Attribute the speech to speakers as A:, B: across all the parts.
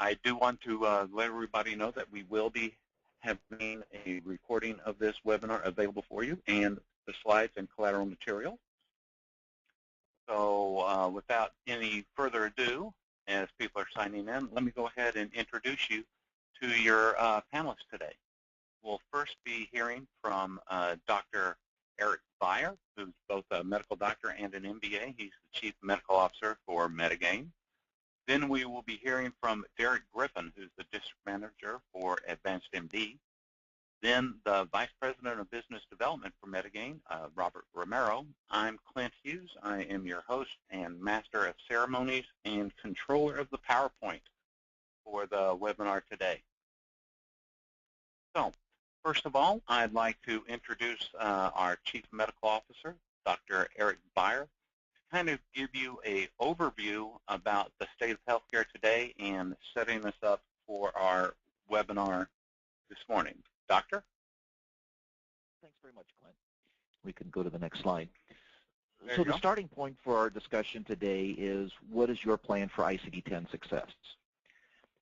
A: I do want to let everybody know that we will be having a recording of this webinar available for you and the slides and collateral material. So without any further ado, as people are signing in, let me go ahead and introduce you to your panelists today. We'll first be hearing from Dr. Eric Beyer, who's both a medical doctor and an MBA. He's the Chief Medical Officer for Metagame. Then we will be hearing from Derek Griffin, who's the District Manager for Advanced MD. Then the Vice President of Business Development for Metagame, Robert Romero. I'm Clint Hughes. I am your host and Master of Ceremonies and Controller of the PowerPoint for the webinar today. So, first of all, I'd like to introduce our Chief Medical Officer, Dr. Eric Beyer, to kind of give you an overview about the state of healthcare today and setting us up for our webinar this morning. Doctor?
B: Thanks very much, Clint. We can go to the next slide. So the starting point for our discussion today is, what is your plan for ICD-10 success?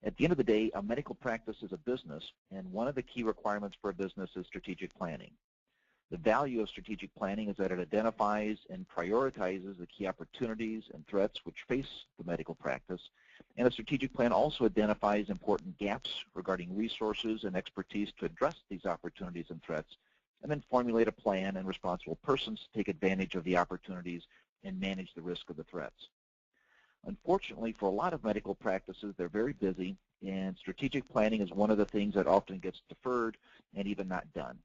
B: At the end of the day, a medical practice is a business, and one of the key requirements for a business is strategic planning. The value of strategic planning is that it identifies and prioritizes the key opportunities and threats which face the medical practice, and a strategic plan also identifies important gaps regarding resources and expertise to address these opportunities and threats, and then formulate a plan and responsible persons to take advantage of the opportunities and manage the risk of the threats. Unfortunately, for a lot of medical practices, they're very busy, and strategic planning is one of the things that often gets deferred and even not done.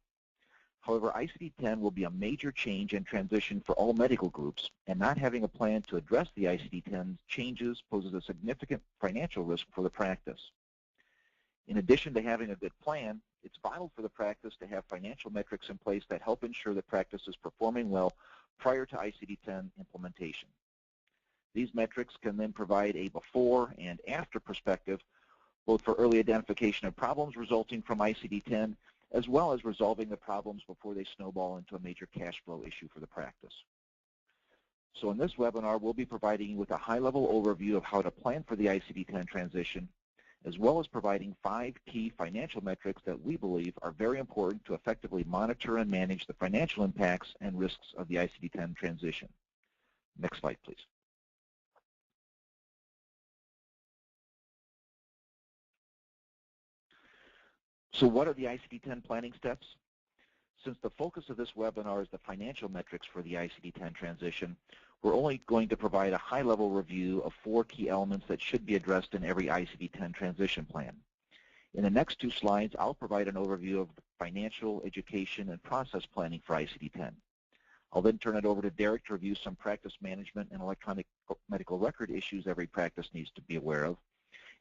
B: However, ICD-10 will be a major change and transition for all medical groups, and not having a plan to address the ICD-10 changes poses a significant financial risk for the practice. In addition to having a good plan, it's vital for the practice to have financial metrics in place that help ensure the practice is performing well prior to ICD-10 implementation. These metrics can then provide a before and after perspective, both for early identification of problems resulting from ICD-10, as well as resolving the problems before they snowball into a major cash flow issue for the practice. So in this webinar, we'll be providing you with a high-level overview of how to plan for the ICD-10 transition, as well as providing 5 key financial metrics that we believe are very important to effectively monitor and manage the financial impacts and risks of the ICD-10 transition. Next slide, please. So what are the ICD-10 planning steps? Since the focus of this webinar is the financial metrics for the ICD-10 transition, we're only going to provide a high-level review of 4 key elements that should be addressed in every ICD-10 transition plan. In the next 2 slides, I'll provide an overview of the financial, education, and process planning for ICD-10. I'll then turn it over to Derek to review some practice management and electronic medical record issues every practice needs to be aware of.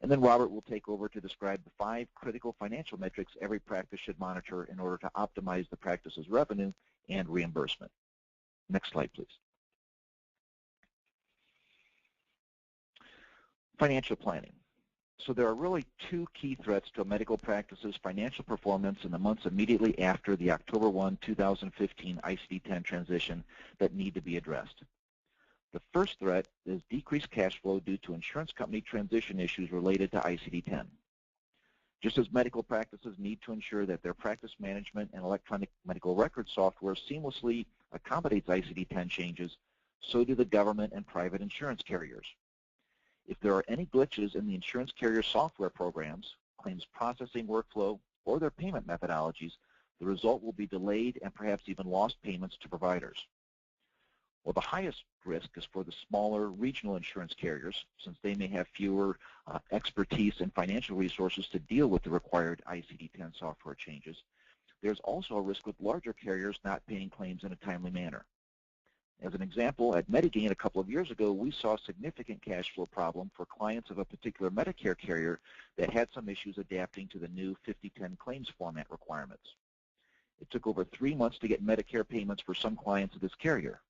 B: And then Robert will take over to describe the 5 critical financial metrics every practice should monitor in order to optimize the practice's revenue and reimbursement. Next slide, please. Financial planning. So there are really 2 key threats to a medical practice's financial performance in the months immediately after the October 1, 2015 ICD-10 transition that need to be addressed. The first threat is decreased cash flow due to insurance company transition issues related to ICD-10. Just as medical practices need to ensure that their practice management and electronic medical record software seamlessly accommodates ICD-10 changes, so do the government and private insurance carriers. If there are any glitches in the insurance carrier software programs, claims processing workflow, or their payment methodologies, the result will be delayed and perhaps even lost payments to providers. Well, the highest risk is for the smaller regional insurance carriers, since they may have fewer expertise and financial resources to deal with the required ICD-10 software changes. There's also a risk with larger carriers not paying claims in a timely manner. As an example, at Metagame a couple of years ago, we saw a significant cash flow problem for clients of a particular Medicare carrier that had some issues adapting to the new 5010 claims format requirements. It took over 3 months to get Medicare payments for some clients of this carrier.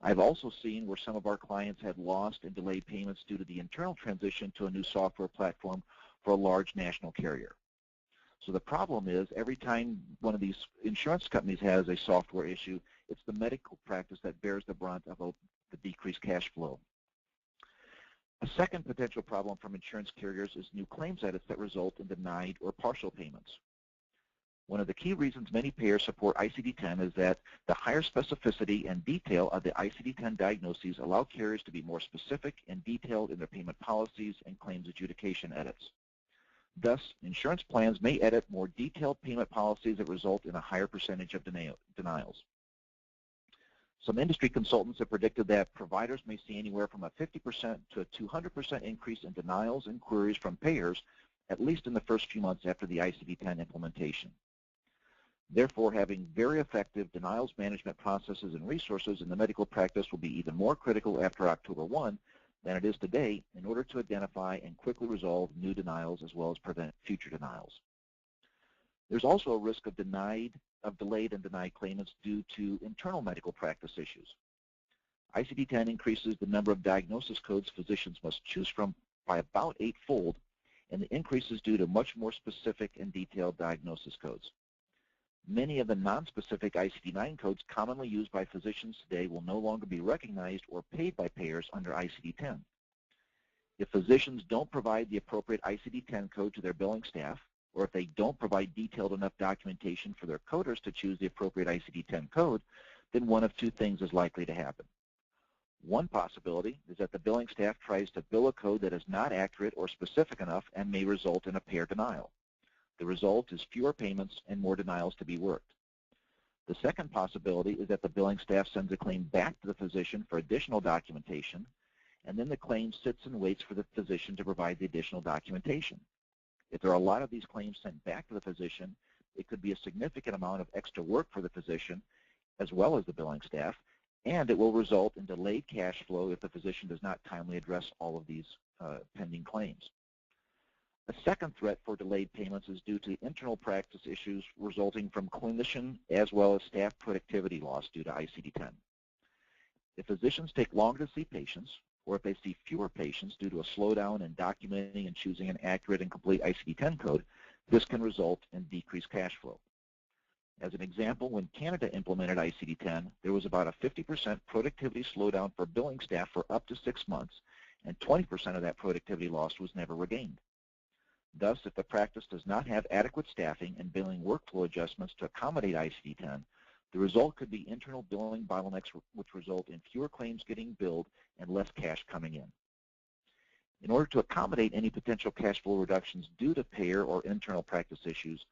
B: I've also seen where some of our clients had lost and delayed payments due to the internal transition to a new software platform for a large national carrier. So the problem is, every time one of these insurance companies has a software issue, it's the medical practice that bears the brunt of the decreased cash flow. A second potential problem from insurance carriers is new claims edits that result in denied or partial payments. One of the key reasons many payers support ICD-10 is that the higher specificity and detail of the ICD-10 diagnoses allow carriers to be more specific and detailed in their payment policies and claims adjudication edits. Thus, insurance plans may edit more detailed payment policies that result in a higher percentage of denials. Some industry consultants have predicted that providers may see anywhere from a 50% to a 200% increase in denials and queries from payers, at least in the first few months after the ICD-10 implementation. Therefore, having very effective denials management processes and resources in the medical practice will be even more critical after October 1 than it is today in order to identify and quickly resolve new denials as well as prevent future denials. There's also a risk of delayed and denied claimants due to internal medical practice issues. ICD-10 increases the number of diagnosis codes physicians must choose from by about 8-fold, and the increase is due to much more specific and detailed diagnosis codes. Many of the non-specific ICD-9 codes commonly used by physicians today will no longer be recognized or paid by payers under ICD-10. If physicians don't provide the appropriate ICD-10 code to their billing staff, or if they don't provide detailed enough documentation for their coders to choose the appropriate ICD-10 code, then one of two things is likely to happen. One possibility is that the billing staff tries to bill a code that is not accurate or specific enough and may result in a payer denial. The result is fewer payments and more denials to be worked. The second possibility is that the billing staff sends a claim back to the physician for additional documentation, and then the claim sits and waits for the physician to provide the additional documentation. If there are a lot of these claims sent back to the physician, it could be a significant amount of extra work for the physician as well as the billing staff, and it will result in delayed cash flow if the physician does not timely address all of these pending claims. A second threat for delayed payments is due to internal practice issues resulting from clinician as well as staff productivity loss due to ICD-10. If physicians take longer to see patients, or if they see fewer patients due to a slowdown in documenting and choosing an accurate and complete ICD-10 code, this can result in decreased cash flow. As an example, when Canada implemented ICD-10, there was about a 50% productivity slowdown for billing staff for up to 6 months, and 20% of that productivity loss was never regained. Thus, if the practice does not have adequate staffing and billing workflow adjustments to accommodate ICD-10, the result could be internal billing bottlenecks which result in fewer claims getting billed and less cash coming in. In order to accommodate any potential cash flow reductions due to payer or internal practice issues,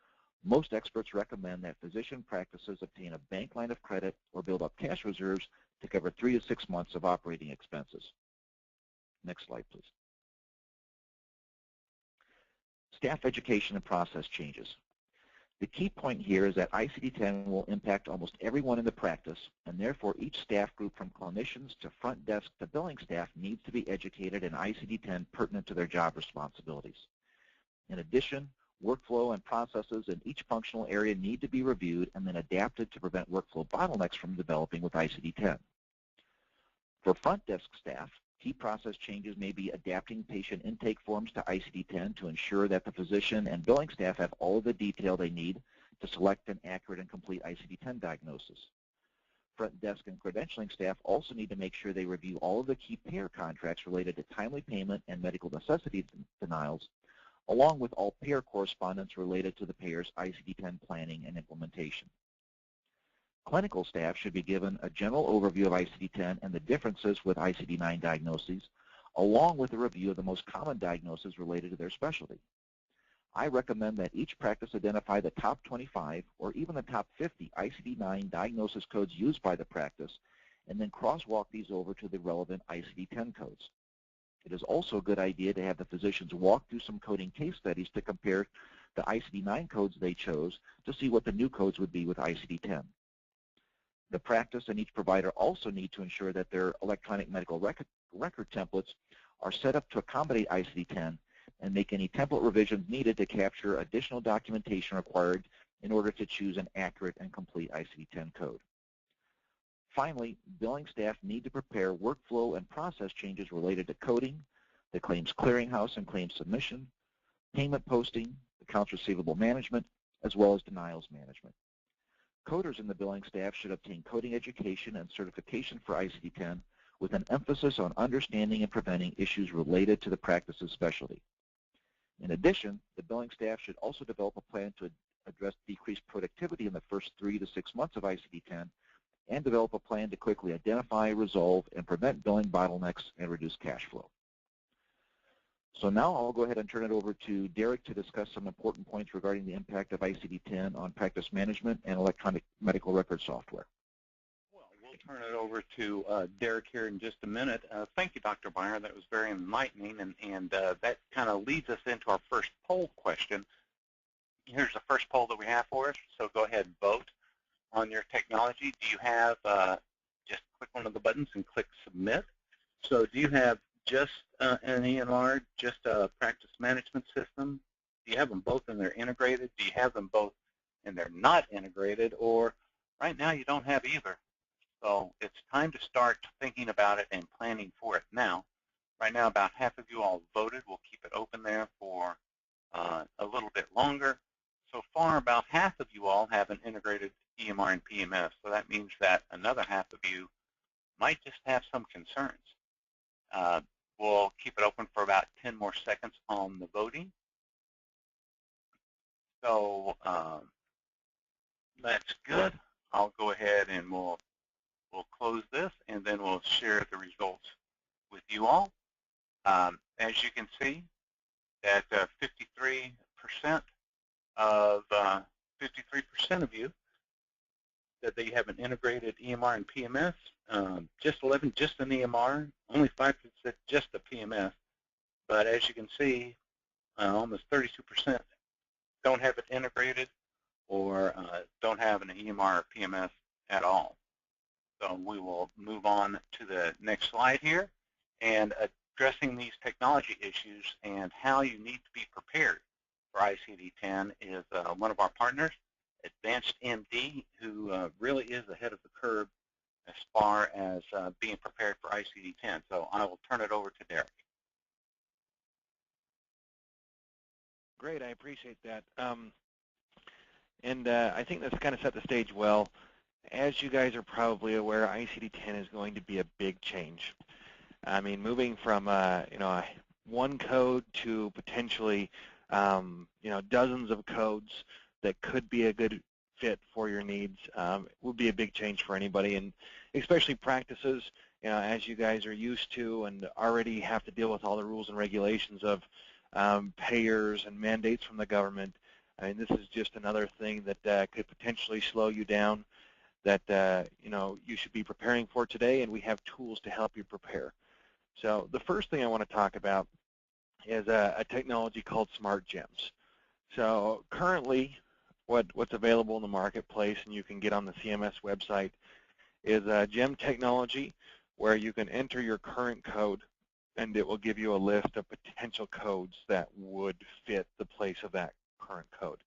B: most experts recommend that physician practices obtain a bank line of credit or build up cash reserves to cover 3 to 6 months of operating expenses. Next slide, please. Staff education and process changes. The key point here is that ICD-10 will impact almost everyone in the practice, and therefore each staff group from clinicians to front desk to billing staff needs to be educated in ICD-10 pertinent to their job responsibilities. In addition, workflow and processes in each functional area need to be reviewed and then adapted to prevent workflow bottlenecks from developing with ICD-10. For front desk staff, key process changes may be adapting patient intake forms to ICD-10 to ensure that the physician and billing staff have all of the detail they need to select an accurate and complete ICD-10 diagnosis. Front desk and credentialing staff also need to make sure they review all of the key payer contracts related to timely payment and medical necessity denials, along with all payer correspondence related to the payer's ICD-10 planning and implementation. Clinical staff should be given a general overview of ICD-10 and the differences with ICD-9 diagnoses, along with a review of the most common diagnoses related to their specialty. I recommend that each practice identify the top 25 or even the top 50 ICD-9 diagnosis codes used by the practice, and then crosswalk these over to the relevant ICD-10 codes. It is also a good idea to have the physicians walk through some coding case studies to compare the ICD-9 codes they chose to see what the new codes would be with ICD-10. The practice and each provider also need to ensure that their electronic medical record templates are set up to accommodate ICD-10 and make any template revisions needed to capture additional documentation required in order to choose an accurate and complete ICD-10 code. Finally, billing staff need to prepare workflow and process changes related to coding, the claims clearinghouse and claims submission, payment posting, accounts receivable management, as well as denials management. Coders in the billing staff should obtain coding education and certification for ICD-10, with an emphasis on understanding and preventing issues related to the practice's specialty. In addition, the billing staff should also develop a plan to address decreased productivity in the first 3 to 6 months of ICD-10 and develop a plan to quickly identify, resolve, and prevent billing bottlenecks and reduce cash flow. So now I'll go ahead and turn it over to Derek to discuss some important points regarding the impact of ICD-10 on practice management and electronic medical record software.
A: Well, we'll turn it over to Derek here in just a minute. Thank you, Dr. Meyer. That was very enlightening, and that kind of leads us into our first poll question. Here's the first poll that we have for us, so go ahead and vote on your technology. Do you have, just click one of the buttons and click Submit. So do you have just an EMR, just a practice management system? Do you have them both and they're integrated? Do you have them both and they're not integrated? Or right now you don't have either? So it's time to start thinking about it and planning for it now. Right now about half of you all voted. We'll keep it open there for a little bit longer. So far about half of you all have an integrated EMR and PMS. So that means that another half of you might just have some concerns. We'll keep it open for about 10 more seconds on the voting. So that's good. I'll go ahead and we'll close this, and then we'll share the results with you all. As you can see, that 53% of you that they have an integrated EMR and PMS, just 11 just an EMR, only 5% just a PMS. But as you can see, almost 32% don't have it integrated or don't have an EMR or PMS at all. So we will move on to the next slide here, and addressing these technology issues and how you need to be prepared for ICD-10 is one of our partners, Advanced MD, who really is ahead of the curve as far as being prepared for ICD-10. So I will turn it over to Derek.
C: Great, I appreciate that. I think that's kind of set the stage well. As you guys are probably aware, ICD-10 is going to be a big change. I mean, moving from one code to potentially dozens of codes that could be a good fit for your needs would be a big change for anybody, and especially practices, as you guys are used to and already have to deal with all the rules and regulations of payers and mandates from the government. I mean, this is just another thing that could potentially slow you down that you should be preparing for today, and we have tools to help you prepare. So the first thing I want to talk about is a technology called Smart Gems. So currently, what's available in the marketplace, and you can get on the CMS website, is a gem technology where you can enter your current code, and it will give you a list of potential codes that would fit the place of that current code.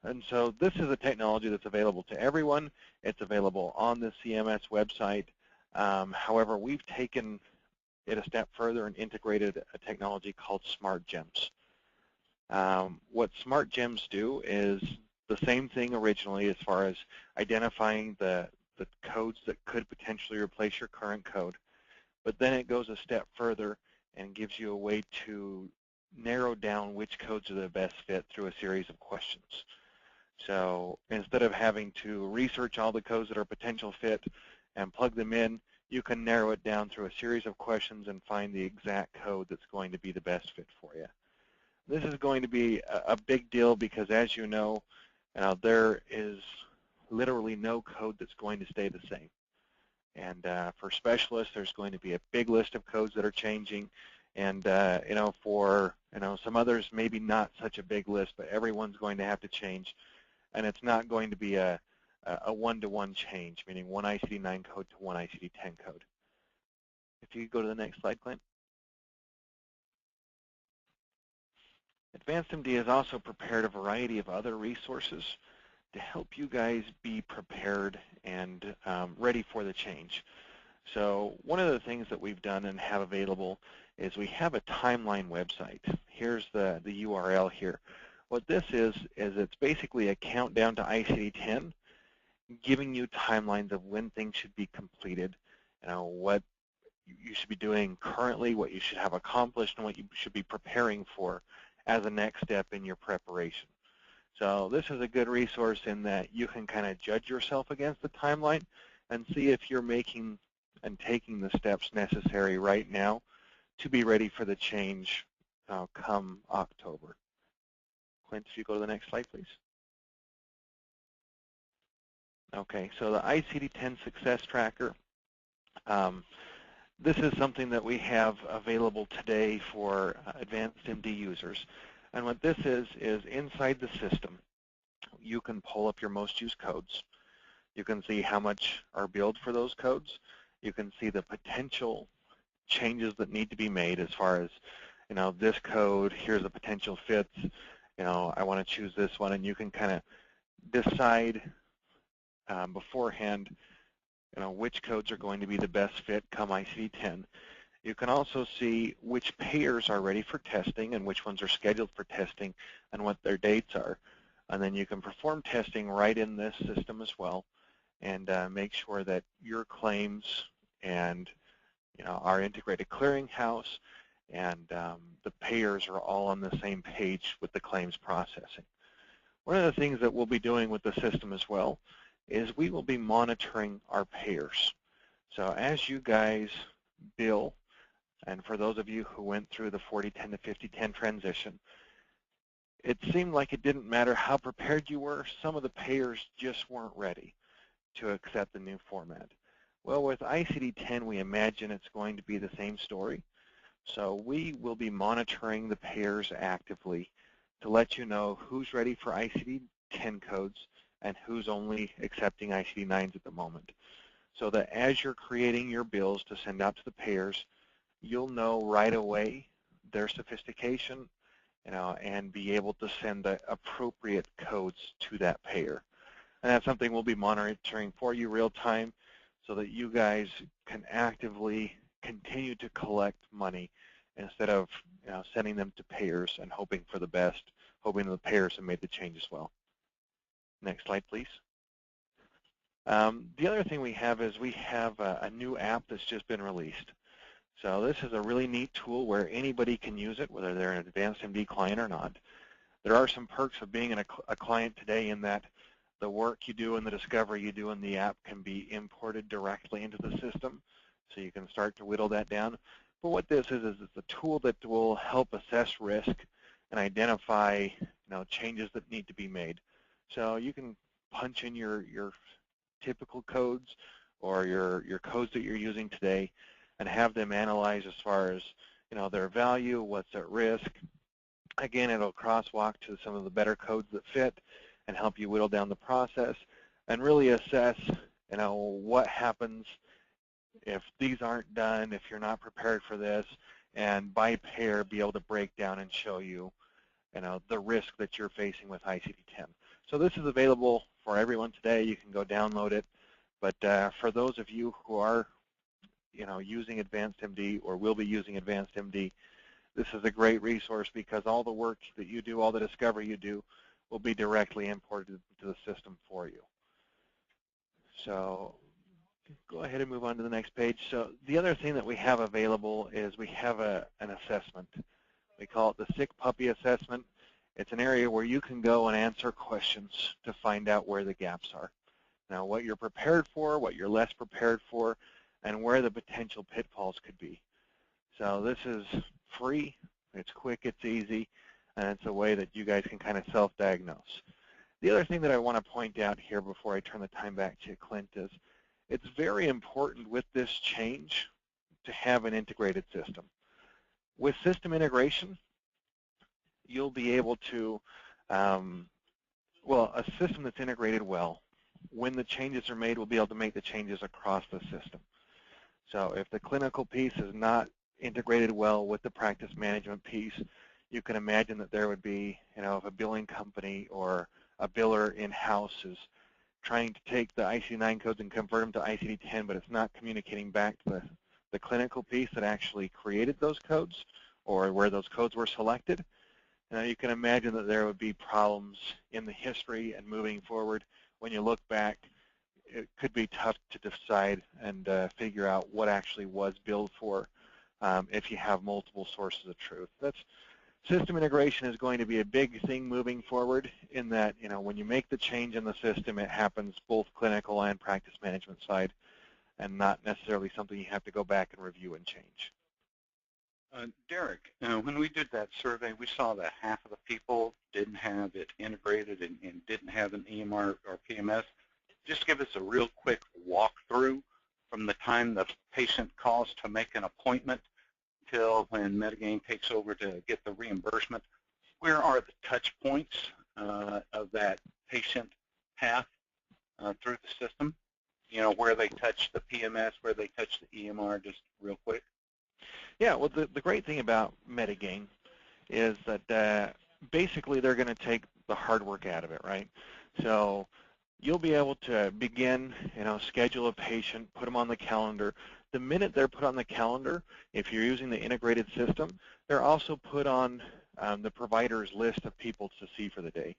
C: And so this is a technology that's available to everyone. It's available on the CMS website. However, we've taken it a step further and integrated a technology called Smart Gems. What Smart Gems do is the same thing originally as far as identifying the codes that could potentially replace your current code, but then it goes a step further and gives you a way to narrow down which codes are the best fit through a series of questions. So instead of having to research all the codes that are a potential fit and plug them in, you can narrow it down through a series of questions and find the exact code that's going to be the best fit for you. This is going to be a big deal because, as you know, there is literally no code that's going to stay the same. And for specialists, there's going to be a big list of codes that are changing. And for some others, maybe not such a big list, but everyone's going to have to change. And it's not going to be a one-to-one change, meaning one ICD-9 code to one ICD-10 code. If you go to the next slide, Clint. Advanced MD has also prepared a variety of other resources to help you guys be prepared and ready for the change. So one of the things that we've done and have available is we have a timeline website. Here's the URL here. What this is it's basically a countdown to ICD-10, giving you timelines of when things should be completed, what you should be doing currently, what you should have accomplished, and what you should be preparing for as a next step in your preparation. So this is a good resource in that you can kind of judge yourself against the timeline and see if you're making and taking the steps necessary right now to be ready for the change come October. Clint, if you go to the next slide, please. Okay, so the ICD-10 Success Tracker. This is something that we have available today for advanced MD users. And what this is inside the system, you can pull up your most used codes. You can see how much are billed for those codes. You can see the potential changes that need to be made as far as, this code, here's the potential fits, I want to choose this one, and you can kind of decide beforehand, which codes are going to be the best fit come ICD-10. You can also see which payers are ready for testing and which ones are scheduled for testing and what their dates are. And then you can perform testing right in this system as well and make sure that your claims and our integrated clearinghouse and the payers are all on the same page with the claims processing. One of the things that we'll be doing with the system as well is we will be monitoring our payers. So as you guys bill, and for those of you who went through the 4010 to 5010 transition, it seemed like it didn't matter how prepared you were, some of the payers just weren't ready to accept the new format. Well, with ICD-10, we imagine it's going to be the same story. So we will be monitoring the payers actively to let you know who's ready for ICD-10 codes and who's only accepting ICD-9s at the moment. So that as you're creating your bills to send out to the payers, you'll know right away their sophistication, and be able to send the appropriate codes to that payer. And that's something we'll be monitoring for you real time so that you guys can actively continue to collect money instead of sending them to payers and hoping for the best, hoping the payers have made the change as well. Next slide, please. The other thing we have is we have a new app that's just been released. So this is a really neat tool where anybody can use it, whether they're an advanced MD client or not. There are some perks of being a client today in that the work you do and the discovery you do in the app can be imported directly into the system, so you can start to whittle that down. But what this is it's a tool that will help assess risk and identify changes that need to be made. So you can punch in your typical codes or your codes that you're using today and have them analyze as far as their value, what's at risk. Again, it'll crosswalk to some of the better codes that fit and help you whittle down the process and really assess what happens if these aren't done, if you're not prepared for this, and by pair be able to break down and show you the risk that you're facing with ICD-10. So this is available for everyone today. You can go download it. But for those of you who are using Advanced MD or will be using Advanced MD, this is a great resource because all the work that you do, all the discovery you do, will be directly imported into the system for you. So go ahead and move on to the next page. So the other thing that we have available is we have an assessment. We call it the Sick Puppy Assessment. It's an area where you can go and answer questions to find out where the gaps are. Now, what you're prepared for, what you're less prepared for, and where the potential pitfalls could be. So this is free, it's quick, it's easy, and it's a way that you guys can kind of self-diagnose. The other thing that I want to point out here before I turn the time back to Clint is it's very important with this change to have an integrated system. With system integration, you'll be able to, a system that's integrated well, when the changes are made, we'll be able to make the changes across the system. So if the clinical piece is not integrated well with the practice management piece, you can imagine that there would be, if a billing company or a biller in-house is trying to take the ICD-9 codes and convert them to ICD-10, but it's not communicating back to the clinical piece that actually created those codes or where those codes were selected. You can imagine that there would be problems in the history and moving forward when you look back it could be tough to decide and figure out what actually was billed for if you have multiple sources of truth. System integration is going to be a big thing moving forward in that, when you make the change in the system, it happens both clinical and practice management side, and not necessarily something you have to go back and review and change.
A: Derek, when we did that survey, we saw that half of the people didn't have it integrated and didn't have an EMR or PMS. Just give us a real quick walkthrough from the time the patient calls to make an appointment till when Metagame takes over to get the reimbursement. Where are the touch points of that patient path through the system? Where they touch the PMS, where they touch the EMR, just real quick.
C: Yeah, well, the great thing about Metagame is that basically they're going to take the hard work out of it, right? So you'll be able to begin, schedule a patient, put them on the calendar. The minute they're put on the calendar, if you're using the integrated system, they're also put on the provider's list of people to see for the day.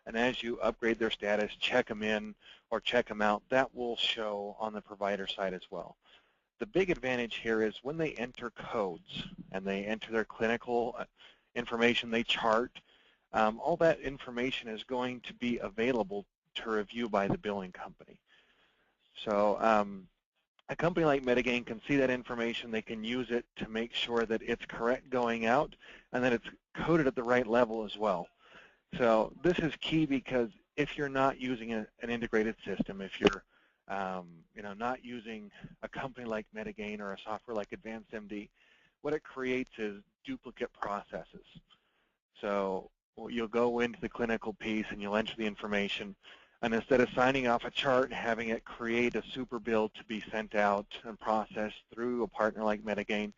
C: And as you upgrade their status, check them in or check them out, that will show on the provider side as well. The big advantage here is when they enter codes and they enter their clinical information, they chart, all that information is going to be available to review by the billing company. So a company like Metagame can see that information, they can use it to make sure that it's correct going out and that it's coded at the right level as well. So this is key because if you're not using an integrated system, if you're not using a company like Metagame or a software like AdvancedMD, what it creates is duplicate processes. So you'll go into the clinical piece and you'll enter the information, and instead of signing off a chart and having it create a super bill to be sent out and processed through a partner like Metagame,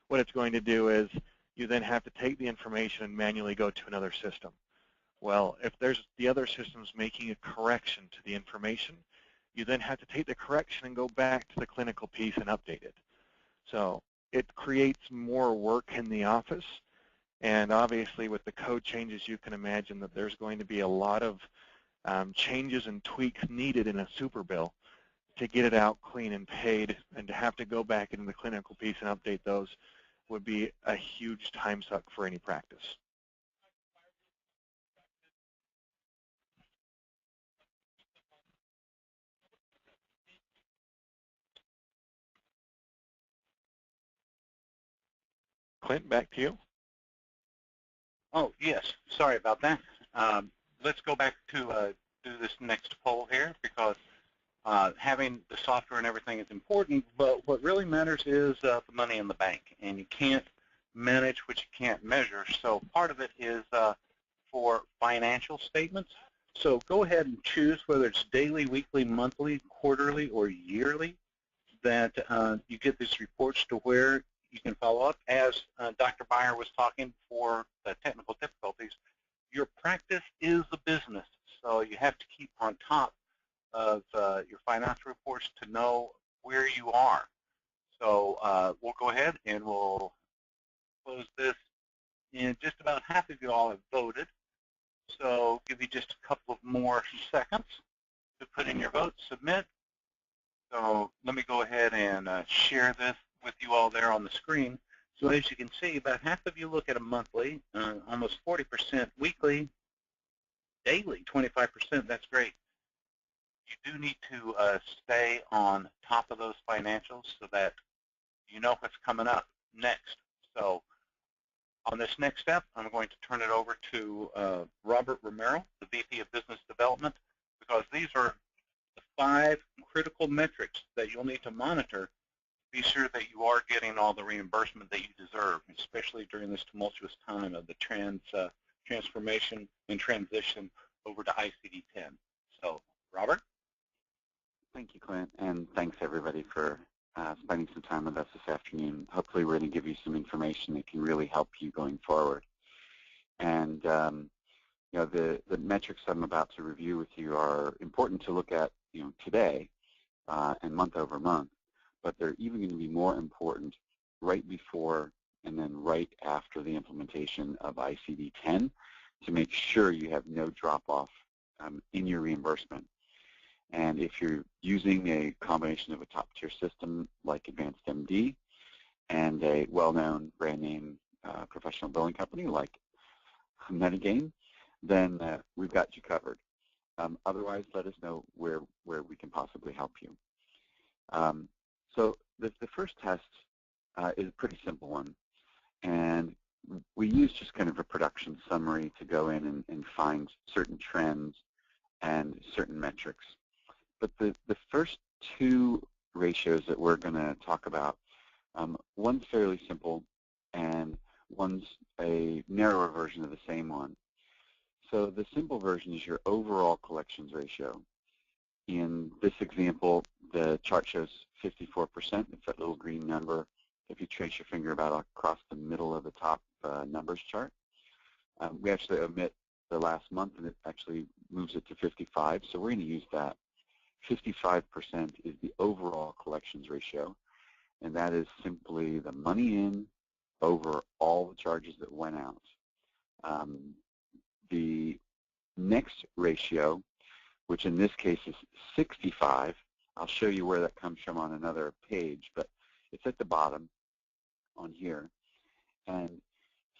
C: what it's going to do is you then have to take the information and manually go to another system. Well, if there's the other system's making a correction to the information, you then have to take the correction and go back to the clinical piece and update it. So it creates more work in the office, and obviously with the code changes, you can imagine that there's going to be a lot of changes and tweaks needed in a super bill to get it out clean and paid, and to have to go back into the clinical piece and update those would be a huge time suck for any practice. Clint, back to you.
A: Oh, yes. Sorry about that. Let's go back to do this next poll here, because having the software and everything is important, but what really matters is the money in the bank, and you can't manage what you can't measure. So part of it is for financial statements. So go ahead and choose whether it's daily, weekly, monthly, quarterly, or yearly that you get these reports to where you can follow up. As Dr. Beyer was talking for the technical difficulties, your practice is a business, so you have to keep on top of your financial reports to know where you are. So we'll go ahead and we'll close this. And just about half of you all have voted, so give you just a couple of more seconds to put in your vote, submit. So let me go ahead and share this with you all there on the screen. So as you can see, about half of you look at a monthly, almost 40% weekly, daily 25%. That's great. You do need to stay on top of those financials so that you know what's coming up next. So on this next step, I'm going to turn it over to Robert Romero, the VP of Business Development, because these are the 5 critical metrics that you'll need to monitor. Be sure that you are getting all the reimbursement that you deserve, especially during this tumultuous time of the transformation and transition over to ICD-10. So, Robert?
D: Thank you, Clint, and thanks everybody for spending some time with us this afternoon. Hopefully we're going to give you some information that can really help you going forward. And the metrics I'm about to review with you are important to look at today and month over month, but they're even going to be more important right before and then right after the implementation of ICD-10 to make sure you have no drop-off in your reimbursement. And if you're using a combination of a top-tier system like Advanced MD and a well-known brand name professional billing company like Metagame, then we've got you covered. Otherwise, let us know where we can possibly help you. So the first test is a pretty simple one, and we use just kind of a production summary to go in and find certain trends and certain metrics. But the first two ratios that we're going to talk about, one's fairly simple and one's a narrower version of the same one. So the simple version is your overall collections ratio. In this example, the chart shows 54%. It's that little green number. If you trace your finger about across the middle of the top numbers chart, we actually omit the last month, and it actually moves it to 55. So we're going to use that. 55% is the overall collections ratio, and that is simply the money in over all the charges that went out. The next ratio, which in this case is 65, I'll show you where that comes from on another page, but it's at the bottom on here. And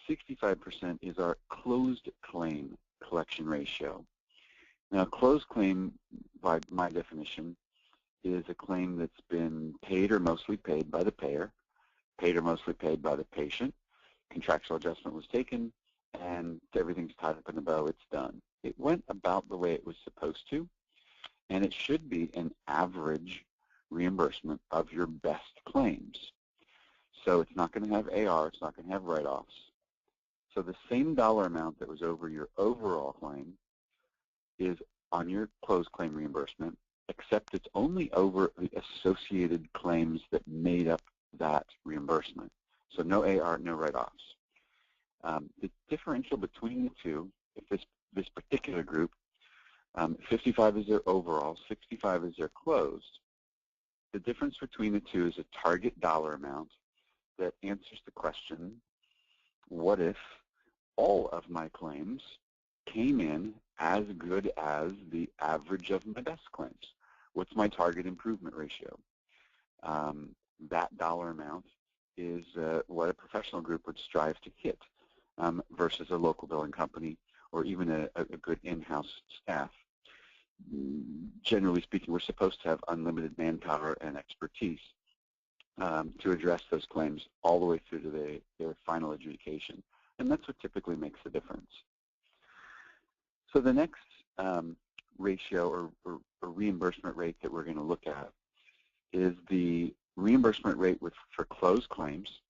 D: 65% is our closed claim collection ratio. Now, closed claim, by my definition, is a claim that's been paid or mostly paid by the payer, paid or mostly paid by the patient, contractual adjustment was taken, and everything's tied up in a bow, it's done. It went about the way it was supposed to, and it should be an average reimbursement of your best claims. So it's not going to have AR, it's not going to have write-offs. So the same dollar amount that was over your overall claim is on your closed claim reimbursement, except it's only over the associated claims that made up that reimbursement. So no AR, no write-offs. The differential between the two, if this particular group, 55 is their overall, 65 is their closed, the difference between the two is a target dollar amount that answers the question, what if all of my claims came in as good as the average of my best claims? What's my target improvement ratio? That dollar amount is what a professional group would strive to hit versus a local billing company or even a good in-house staff. Generally speaking, we're supposed to have unlimited manpower and expertise to address those claims all the way through to their final adjudication. And that's what typically makes the difference. So the next ratio or reimbursement rate that we're going to look at is the reimbursement rate for closed claims.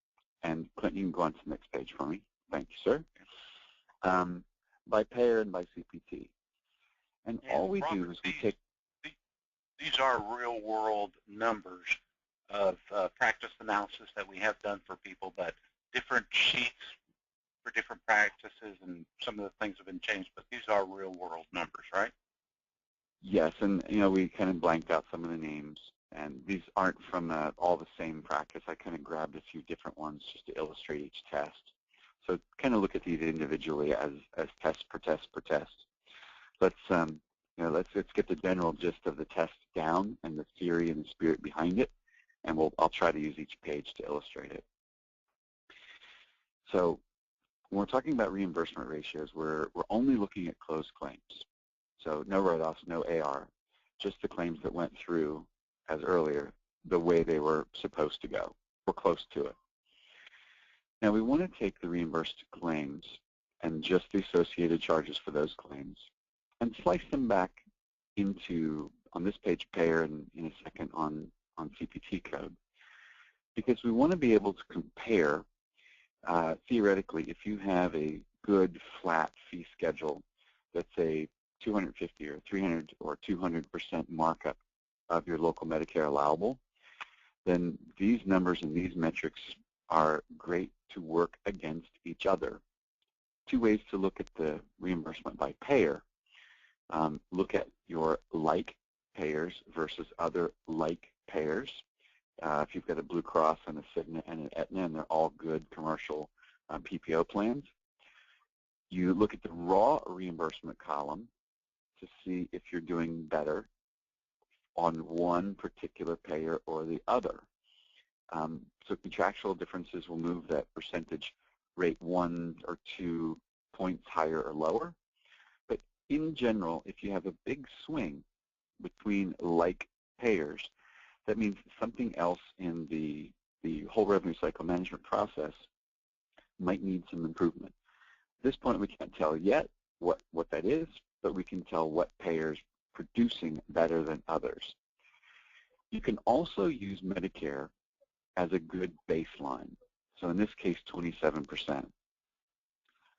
D: And Clint, you can go on to the next page for me. Thank you, sir. By payer and by CPT. And all we do is we take...
A: These are real-world numbers of practice analysis that we have done for people, but different sheets for different practices, and some of the things have been changed, but these are real-world numbers, right?
D: Yes, and we kind of blanked out some of the names, and these aren't from all the same practice. I kind of grabbed a few different ones just to illustrate each test. So kind of look at these individually as test per test per test. Let's get the general gist of the test down and the theory and the spirit behind it, and I'll try to use each page to illustrate it. So when we're talking about reimbursement ratios, we're only looking at closed claims. So no write-offs, no AR, just the claims that went through, as earlier, the way they were supposed to go, or close to it. Now we want to take the reimbursed claims and just the associated charges for those claims and slice them back into, on this page, payer, and in a second on CPT code, because we want to be able to compare, theoretically, if you have a good flat fee schedule that's a 250 or 300 or 200% markup of your local Medicare allowable, then these numbers and these metrics are great to work against each other. Two ways to look at the reimbursement by payer. Look at your like payers versus other like payers. If you've got a Blue Cross and a Cigna and an Aetna, and they're all good commercial PPO plans, you look at the raw reimbursement column to see if you're doing better on one particular payer or the other. So contractual differences will move that percentage rate 1 or 2 points higher or lower. But in general, if you have a big swing between like payers, that means something else in the whole revenue cycle management process might need some improvement. At this point, we can't tell yet what that is, but we can tell what payers producing better than others. You can also use Medicare as a good baseline. So in this case, 27%.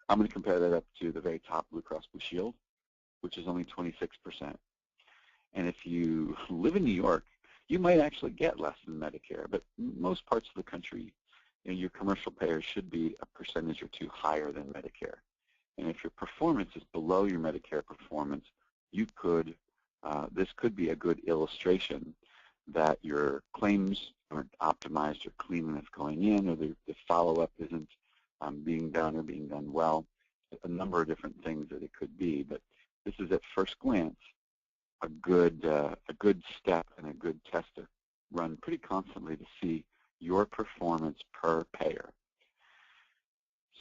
D: I'm going to compare that up to the very top Blue Cross Blue Shield, which is only 26%. And if you live in New York, you might actually get less than Medicare, but most parts of the country, your commercial payers should be a percentage or two higher than Medicare. And if your performance is below your Medicare performance, you could, this could be a good illustration that your claims aren't optimized or clean enough going in, or the follow-up isn't being done or being done well. A number of different things that it could be, but this is at first glance a good step and a good test to run pretty constantly to see your performance per payer.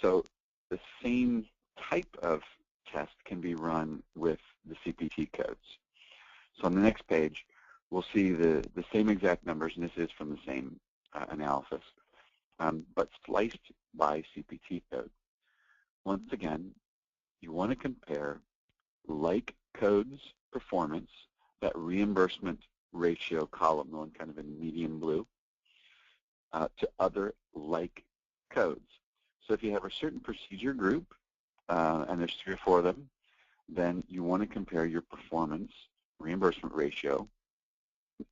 D: So the same type of test can be run with the CPT codes. So on the next page, we'll see the same exact numbers, and this is from the same analysis, but sliced by CPT code. Once again, you want to compare like codes performance, that reimbursement ratio column, the one kind of in medium blue, to other like codes. So if you have a certain procedure group, and there's 3 or 4 of them, then you want to compare your performance reimbursement ratio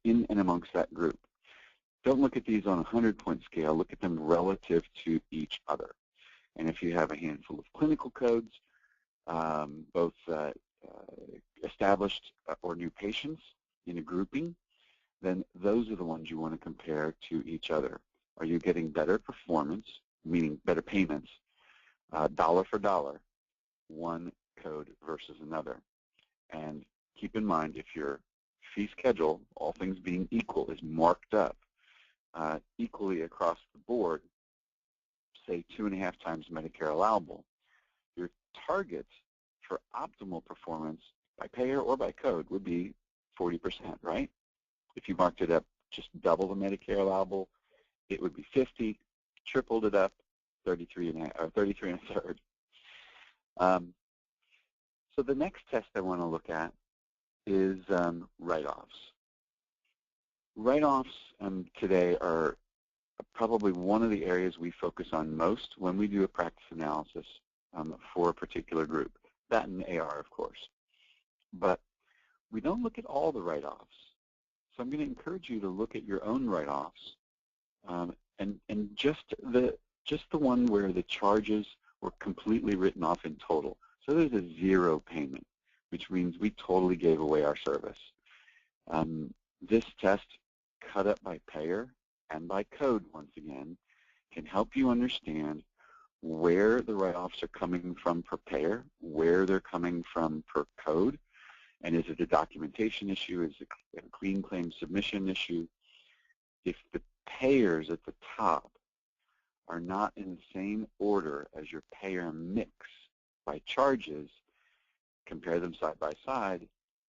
D: in and amongst that group. Don't look at these on a 100-point scale. Look at them relative to each other. And if you have a handful of clinical codes, both established or new patients in a grouping, then those are the ones you want to compare to each other. Are you getting better performance, meaning better payments, dollar for dollar, one code versus another? And keep in mind, if your fee schedule, all things being equal, is marked up equally across the board, say 2.5 times Medicare allowable, your target for optimal performance by payer or by code would be 40%, right? If you marked it up just double the Medicare allowable, it would be 50. Tripled it up, 33.5. So the next test I want to look at is write-offs. Write-offs today are probably one of the areas we focus on most when we do a practice analysis for a particular group. That and AR, of course. But we don't look at all the write-offs. So I'm going to encourage you to look at your own write-offs and just the one where the charges were completely written off in total. So there's a 0 payment, which means we totally gave away our service. This test, cut up by payer and by code once again, can help you understand where the write-offs are coming from per payer, where they're coming from per code, and is it a documentation issue, is it a clean claim submission issue? If the payers at the top are not in the same order as your payer mix by charges, compare them side by side,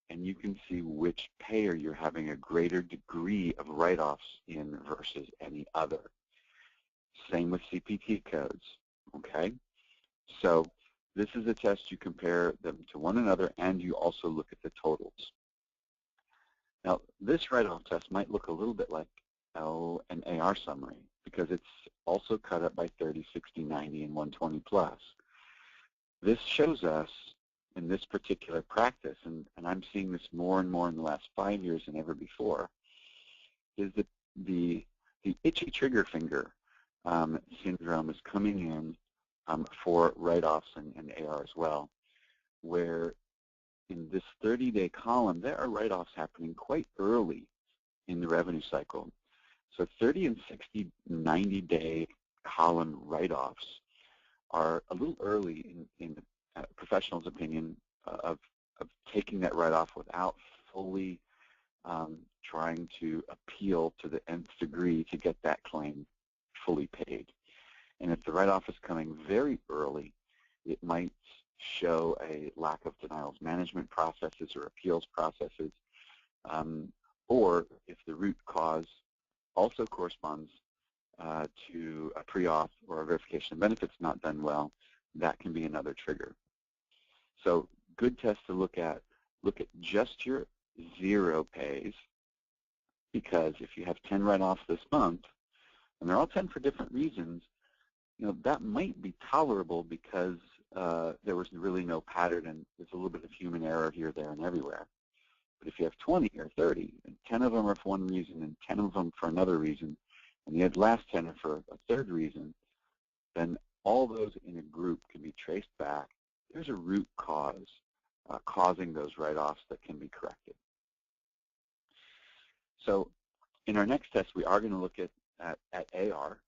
D: and you can see which payer you're having a greater degree of write-offs in versus any other. Same with CPT codes, okay? So this is a test you compare them to one another, and you also look at the totals. Now, this write-off test might look a little bit like an AR summary because it's also cut up by 30, 60, 90, and 120 plus. This shows us in this particular practice, and I'm seeing this more and more in the last 5 years than ever before, is that the itchy trigger finger syndrome is coming in for write-offs and AR as well, where in this 30-day column, there are write-offs happening quite early in the revenue cycle. So 30 and 60, 90-day column write-offs are a little early in the professional's opinion of taking that write-off without fully trying to appeal to the nth degree to get that claim fully paid. And if the write-off is coming very early, it might show a lack of denials management processes or appeals processes, or if the root cause also corresponds to a pre-auth or a verification of benefits not done well, that can be another trigger. So good test to look at just your zero pays, because if you have 10 write-offs this month, and they're all 10 for different reasons, that might be tolerable because there was really no pattern and there's a little bit of human error here, there, and everywhere. But if you have 20 or 30, and 10 of them are for one reason and 10 of them for another reason, and the last 10 are for a third reason, then all those in a group can be traced back. There's a root cause causing those write-offs that can be corrected. So in our next test, we are going to look at AR,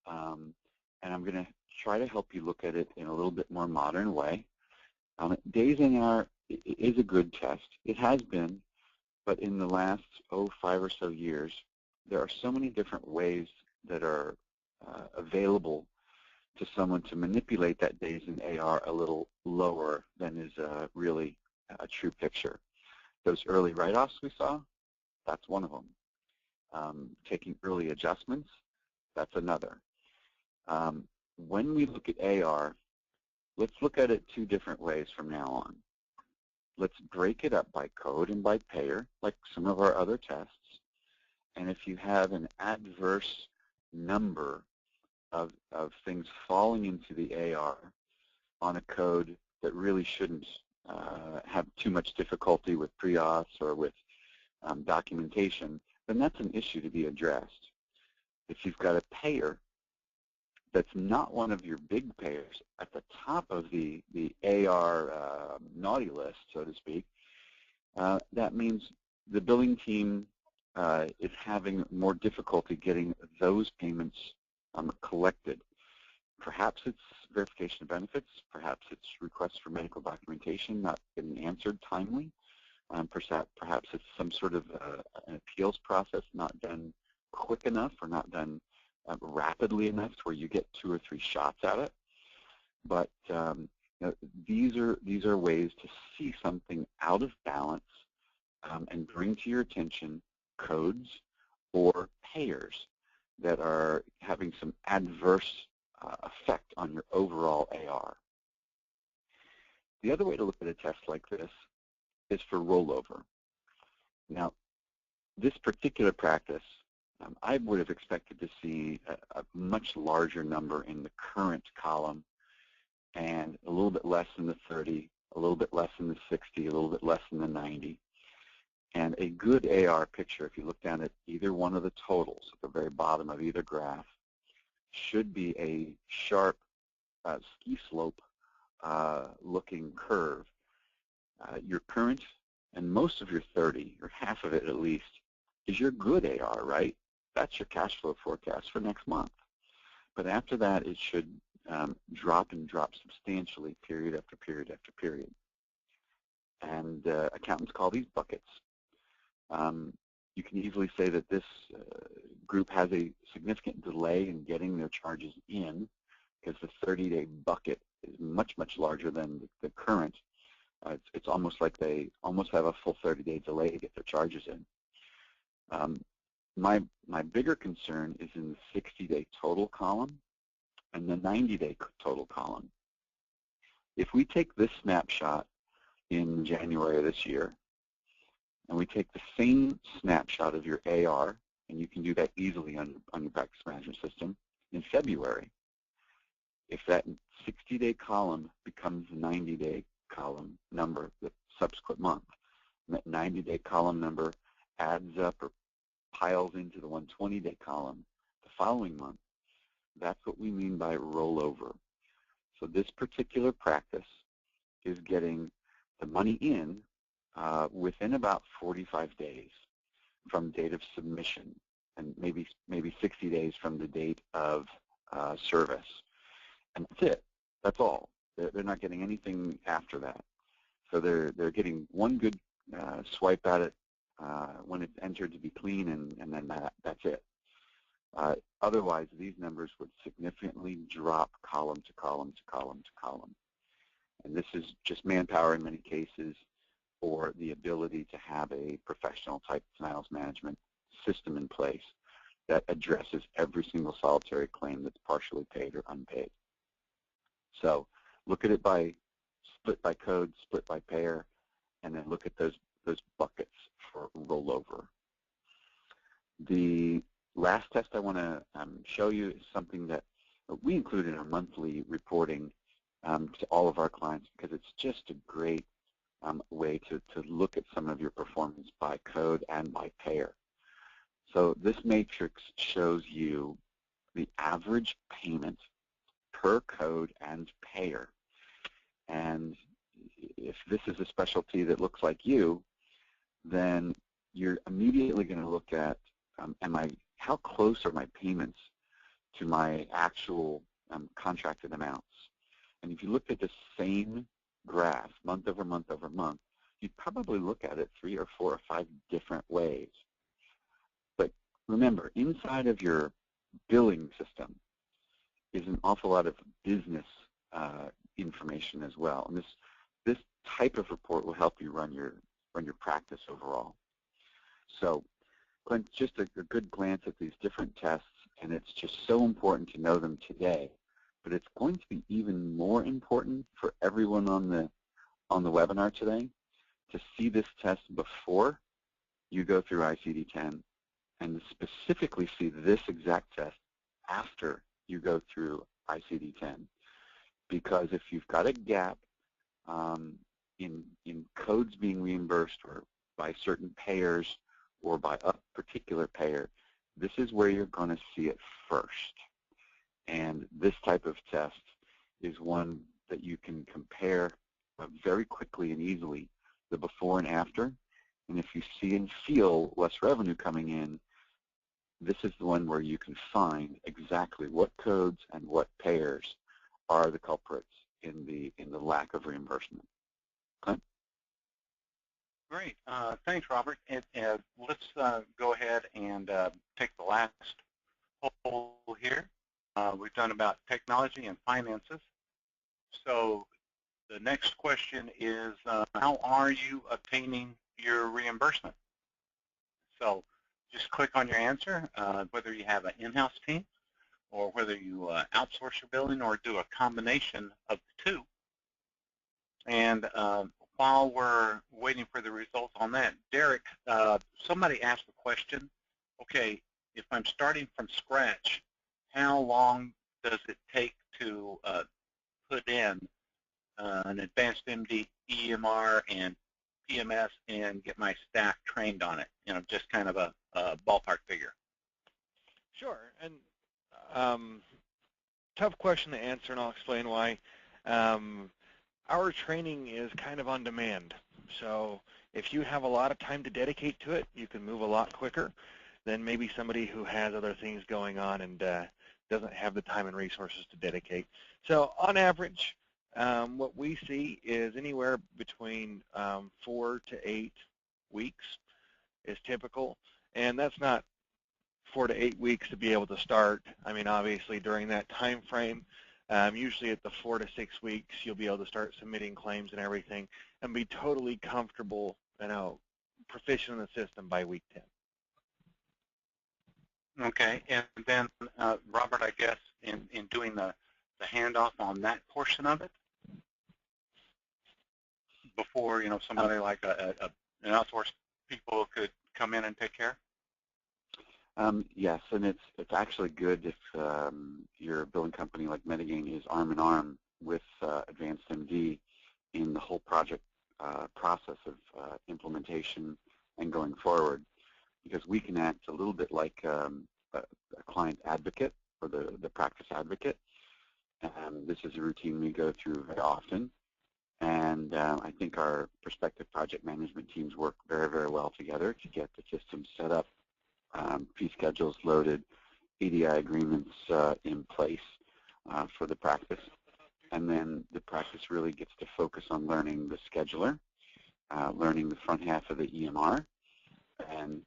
D: and I'm going to try to help you look at it in a little bit more modern way. Days in AR is a good test. It has been, but in the last 5 or so years, there are so many different ways that are available to someone to manipulate that days in AR a little lower than is really a true picture. Those early write-offs we saw, that's one of them. Taking early adjustments, that's another. When we look at AR, let's look at it 2 different ways from now on. Let's break it up by code and by payer, like some of our other tests. And if you have an adverse number of things falling into the AR on a code that really shouldn't have too much difficulty with pre-auths or with documentation, then that's an issue to be addressed. If you've got a payer that's not one of your big payers at the top of the AR naughty list, so to speak, that means the billing team is having more difficulty getting those payments collected. Perhaps it's verification of benefits, perhaps it's requests for medical documentation not getting answered timely, perhaps it's some sort of an appeals process not done quick enough or not done rapidly enough to where you get 2 or 3 shots at it. But these are ways to see something out of balance and bring to your attention codes or payers that are having some adverse effect on your overall AR. The other way to look at a test like this is for rollover. Now, this particular practice, I would have expected to see a much larger number in the current column and a little bit less in the 30, a little bit less in the 60, a little bit less in the 90. And a good AR picture, if you look down at either one of the totals at the very bottom of either graph, should be a sharp ski slope looking curve. Your current and most of your 30, or half of it at least, is your good AR, right? That's your cash flow forecast for next month. But after that, it should drop and drop substantially period after period after period. And accountants call these buckets. You can easily say that this group has a significant delay in getting their charges in because the 30-day bucket is much, much larger than the current. It's almost like they almost have a full 30-day delay to get their charges in. My bigger concern is in the 60-day total column and the 90-day total column. If we take this snapshot in January of this year, and we take the same snapshot of your AR, and you can do that easily on your practice management system, in February, if that 60-day column becomes the 90-day column number the subsequent month, and that 90-day column number adds up or piles into the 120-day column the following month, that's what we mean by rollover. So this particular practice is getting the money in within about 45 days from date of submission, and maybe 60 days from the date of service. And that's it. That's all. They're not getting anything after that. So they're getting one good swipe at it when it's entered to be clean, and then that's it. Otherwise, these numbers would significantly drop column to column to column to column. And this is just manpower in many cases, or the ability to have a professional type denials management system in place that addresses every single solitary claim that's partially paid or unpaid. So look at it by split by code, split by payer, and then look at those buckets for rollover. The last test I want to show you is something that we include in our monthly reporting to all of our clients, because it's just a great way to look at some of your performance by code and by payer. So this matrix shows you the average payment per code and payer. And if this is a specialty that looks like you, then you're immediately going to look at how close are my payments to my actual contracted amounts. And if you looked at the same graph month over month over month, you'd probably look at it 3 or 4 or 5 different ways. But remember, inside of your billing system is an awful lot of business information as well. And this type of report will help you run your practice overall. So just a good glance at these different tests, and it's just so important to know them today. But it's going to be even more important for everyone on the webinar today to see this test before you go through ICD-10, and specifically see this exact test after you go through ICD-10. Because if you've got a gap in codes being reimbursed or by certain payers or by a particular payer, this is where you're going to see it first. And this type of test is one that you can compare very quickly and easily, the before and after. And if you see and feel less revenue coming in, this is the one where you can find exactly what codes and what payers are the culprits in the lack of reimbursement. Clint?
A: Great. Thanks, Robert. Let's go ahead and take the last poll here. We've done about technology and finances. So the next question is, how are you obtaining your reimbursement? So just click on your answer, whether you have an in-house team or whether you outsource your billing or do a combination of the two. And while we're waiting for the results on that, Derek, somebody asked a question, okay, if I'm starting from scratch, how long does it take to put in an advanced MD, EMR, and PMS and get my staff trained on it? You know, just kind of a ballpark figure.
C: Sure, and tough question to answer, and I'll explain why. Our training is kind of on demand, so if you have a lot of time to dedicate to it, you can move a lot quicker than maybe somebody who has other things going on and doesn't have the time and resources to dedicate. So on average, what we see is anywhere between 4 to 8 weeks is typical, and that's not 4 to 8 weeks to be able to start. I mean, obviously during that time frame, usually at the 4 to 6 weeks, you'll be able to start submitting claims and everything and be totally comfortable, proficient in the system by week 10.
A: Okay, and then Robert, I guess in doing the handoff on that portion of it, before somebody like an outsourced people could come in and take care?
D: Yes, and it's actually good if your billing company like Metagame is arm in arm with Advanced MD in the whole project process of implementation and going forward, because we can act a little bit like a client advocate or the practice advocate. This is a routine we go through very often, and I think our prospective project management teams work very, very well together to get the system set up, fee schedules loaded, EDI agreements in place for the practice. And then the practice really gets to focus on learning the scheduler, learning the front half of the EMR, and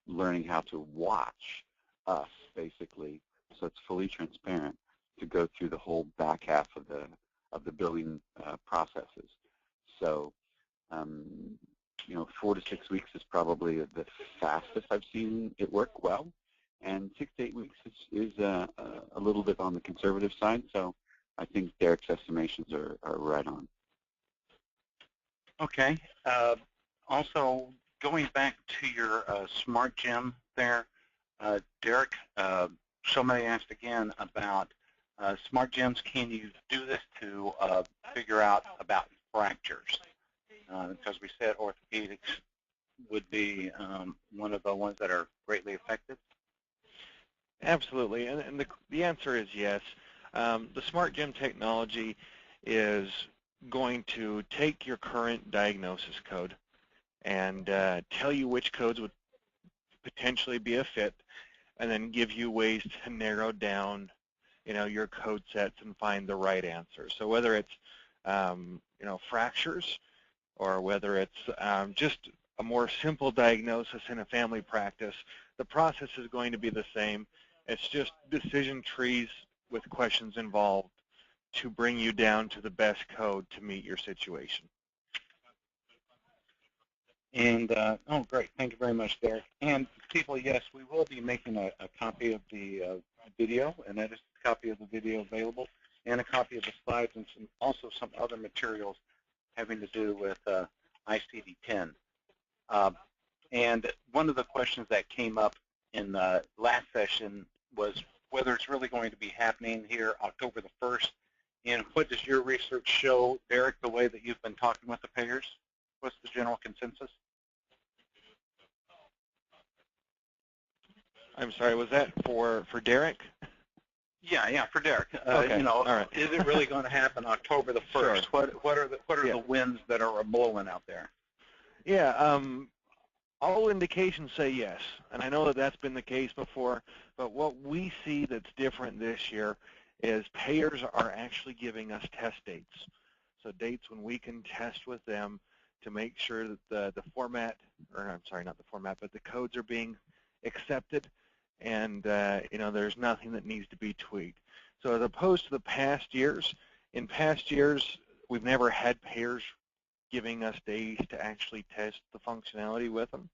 D: learning how to watch us, basically, so it's fully transparent, to go through the whole back half of the billing processes. So, 4 to 6 weeks is probably the fastest I've seen it work well, and 6 to 8 weeks is a little bit on the conservative side. So I think Derek's estimations are right on.
A: Okay. Also, going back to your smart gym there, Derek, somebody asked again about smart gyms. Can you do this to figure out about fractures? Because we said orthopedics would be one of the ones that are greatly affected.
C: Absolutely, and the answer is yes. The smart gym technology is going to take your current diagnosis code and tell you which codes would potentially be a fit, and then give you ways to narrow down, your code sets and find the right answer. So whether it's, fractures, or whether it's just a more simple diagnosis in a family practice, the process is going to be the same. It's just decision trees with questions involved to bring you down to the best code to meet your situation.
A: And, oh, great. Thank you very much, Derek. And people, yes, we will be making a copy of the video, and that is a copy of the video available, and a copy of the slides, and also some other materials having to do with ICD-10. And one of the questions that came up in the last session was whether it's really going to be happening here October the 1st. And what does your research show, Derek, the way that you've been talking with the payers? What's the general consensus?
C: I'm sorry, was that for Derek?
A: Yeah, for Derek.
C: Okay. All right.
A: Is it really going to happen October the 1st?
C: Sure.
A: What are the winds that are blowing out there?
C: Yeah, all indications say yes, and I know that that's been the case before, but what we see that's different this year is payers are actually giving us test dates. So dates when we can test with them to make sure that the format, or I'm sorry, not the format, but the codes are being accepted, and there's nothing that needs to be tweaked. So as opposed to the past years, in past years we've never had payers giving us days to actually test the functionality with them.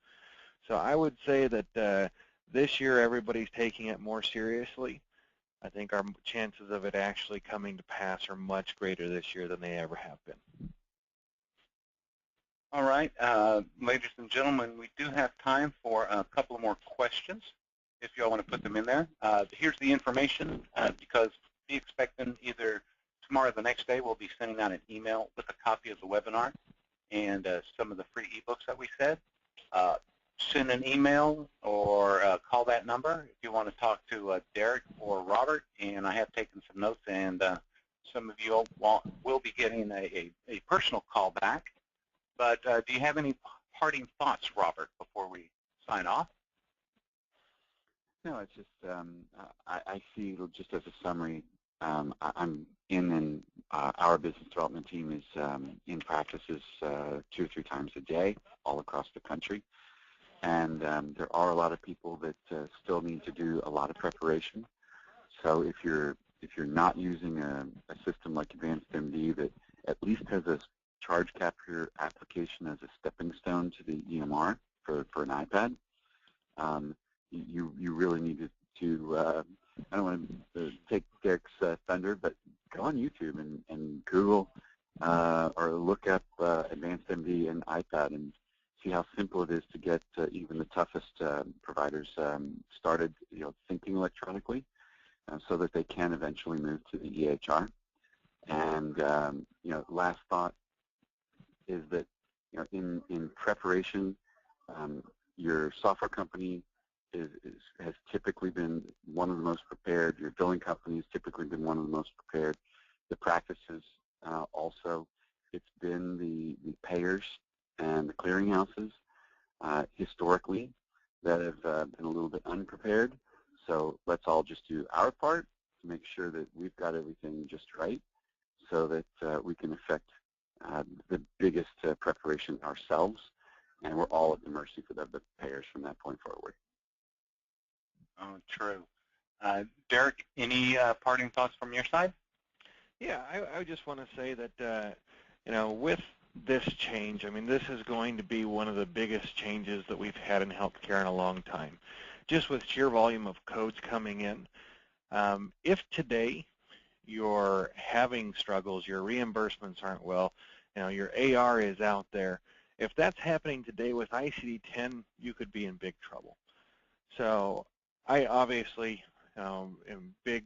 C: So I would say that this year everybody's taking it more seriously. I think our chances of it actually coming to pass are much greater this year than they ever have been.
A: All right, ladies and gentlemen, we do have time for a couple of more questions if you all want to put them in there. Here's the information, because be expecting either tomorrow or the next day we'll be sending out an email with a copy of the webinar and some of the free ebooks that we said. Send an email or call that number if you want to talk to Derek or Robert, and I have taken some notes, and some of you will be getting a personal call back. But do you have any parting thoughts, Robert, before we sign off?
D: No, it's just I see, just as a summary, I'm in, and our business development team is in practices 2 or 3 times a day all across the country. And there are a lot of people that still need to do a lot of preparation. So if you're not using a system like Advanced MD that at least has a charge capture application as a stepping stone to the EMR for an iPad, you really need to I don't want to take Derek's thunder, but go on YouTube and Google or look up Advanced MD and iPad and see how simple it is to get even the toughest providers started, thinking electronically, so that they can eventually move to the EHR. And last thought is that in preparation, your software company has typically been one of the most prepared. Your billing company has typically been one of the most prepared. The practices also, it's been the payers and the clearinghouses historically that have been a little bit unprepared. So let's all just do our part to make sure that we've got everything just right, so that we can affect the biggest preparation ourselves and we're all at the mercy for the payers from that point forward.
A: Oh, true. Derek, any parting thoughts from your side?
C: Yeah, I just want to say that, with this change, I mean, this is going to be one of the biggest changes that we've had in healthcare in a long time. Just with sheer volume of codes coming in, if today you're having struggles, your reimbursements aren't well, your AR is out there, if that's happening today with ICD-10, you could be in big trouble. So I obviously am a big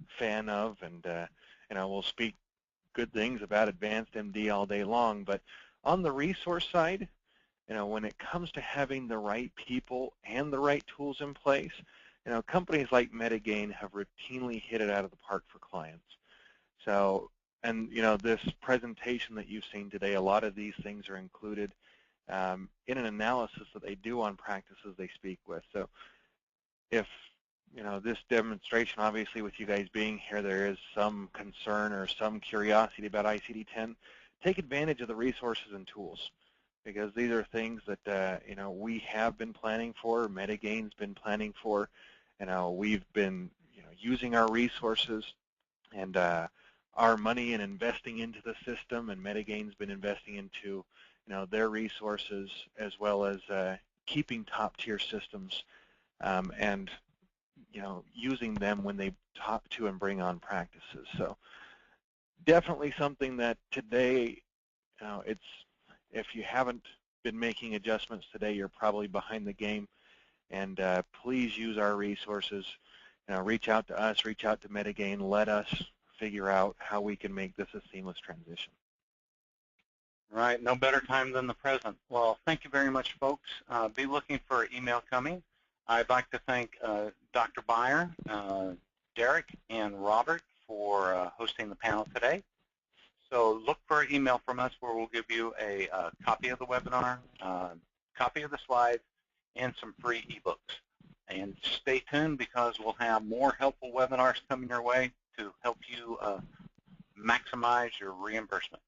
C: fan of, and will speak good things about Advanced MD all day long, but on the resource side, when it comes to having the right people and the right tools in place, companies like Metagame have routinely hit it out of the park for clients. So, and this presentation that you've seen today, a lot of these things are included in an analysis that they do on practices they speak with. So if this demonstration, obviously with you guys being here, there is some concern or some curiosity about ICD-10, take advantage of the resources and tools, because these are things that we have been planning for, Metagame's been planning for, we've been using our resources and our money and investing into the system, and Metagame's been investing into their resources, as well as keeping top-tier systems and using them when they talk to and bring on practices. So definitely something that today, if you haven't been making adjustments today, you're probably behind the game. And please use our resources. Reach out to us, reach out to Metagame, let us figure out how we can make this a seamless transition.
A: Right, no better time than the present. Well, thank you very much, folks. Be looking for email coming. I'd like to thank Dr. Beyer, Derek, and Robert for hosting the panel today. So look for an email from us where we'll give you a copy of the webinar, copy of the slides, and some free ebooks. And stay tuned, because we'll have more helpful webinars coming your way to help you maximize your reimbursement.